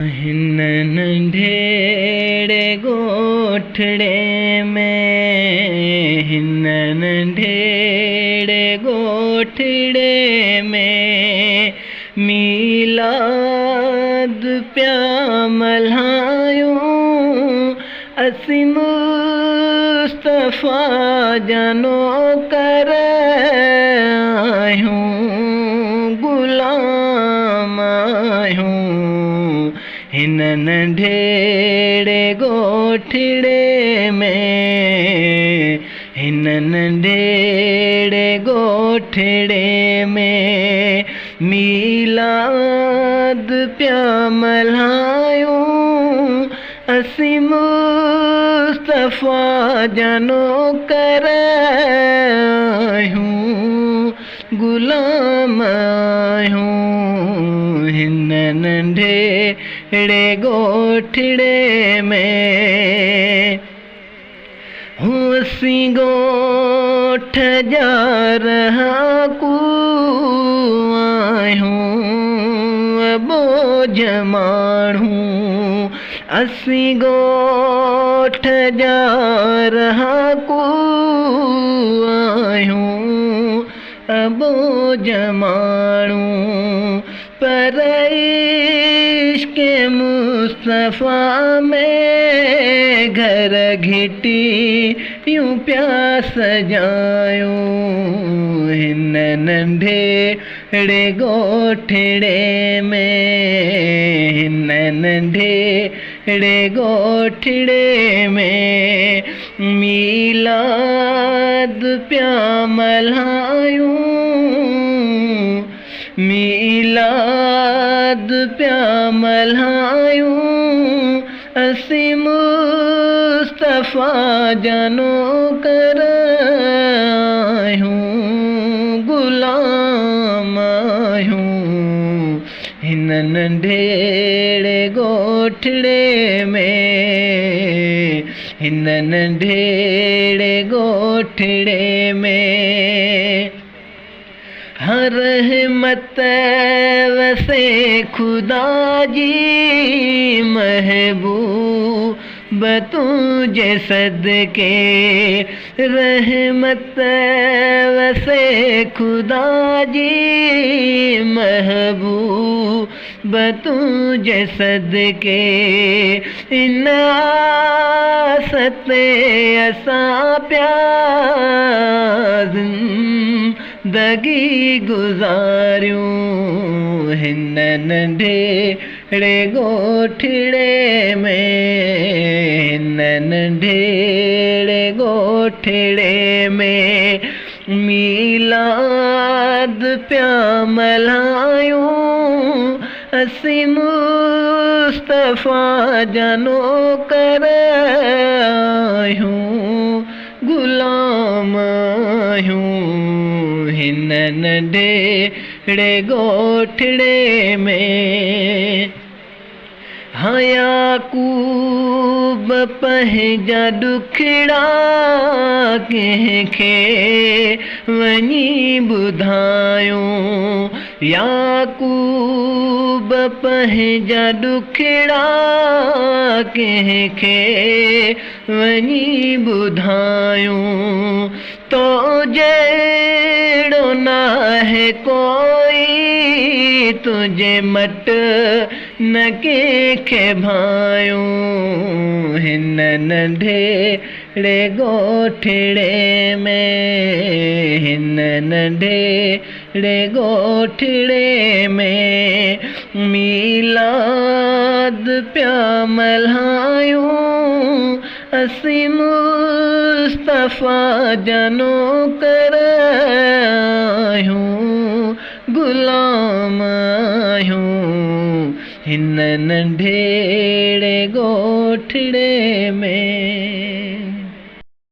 हिन नंढेड़े ॻोठड़े में, हिन नंढेड़े ॻोठड़े में मीलाद पिया मल्हायूं। असीं मुस्तफ़ा जा नौकर आहियूं, ग़ुलाम आहियूं। हिन नंढेड़े ॻोठड़े में, हिन नंढेड़े ॻोठड़े में मीलाद पिया मल्हायूं। असीं मुस्तफ़ा जा नौकर आहियूं, ग़ुलाम आहियूं। हिन नंढेड़े ॻोठड़े में असीं ॻोठ जा रहाकू आहियूं, बोझ माण्हू। असीं ॻोठ जा रहाकू आहियूं, बोझ माण्हू। पर इश्क़े मुस्तफ़ा में घर घिटी यूं पिया सजायूं। हिन नंढेड़े ॻोठड़े में, हिन नंढेड़े ॻोठड़े में मीलाद पिया मल्हायूं, मीलाद पिया मल्हायूं। असीं मुस्तफ़ा जा नौकर आहियूं, ग़ुलाम आहियूं। हिन नंढेड़े ॻोठड़े में, हिन नंढेड़े ॻोठड़े में हर रहमत वसे खुदा जी महबूब तुझे सदके। रहमत वसे खुदा जी महबूब तुझे सदके। इन आसते असां पिया ज़िंदगी गुज़ारियूं। हिन नंढेड़े ॻोठड़े में, हिन नंढेड़े ॻोठड़े में मीलाद पिया मल्हायूं। असीं मुस्तफ़ा जा नौकर आहियूं, ग़ुलाम आहियूं। हिन नंढेड़े ॻोठड़े में याकूब पंहिंजा ॾुखड़ा कंहिंखे वञी ॿुधायूं। याकूब पंहिंजा ॾुखड़ा कंहिंखे वञी ॿुधायूं। तो जहिड़ो नाहे कोई, तुझे मट न कंहिंखे भायूं। हिन नंढेड़े ॻोठड़े में, हिन नंढेड़े ॻोठड़े में मीलाद पिया मल्हायूं। असीं मुस्तफ़ा जा नौकर आहियूं, ग़ुलाम आहियूं। हिन नंढेड़े ॻोठड़े में।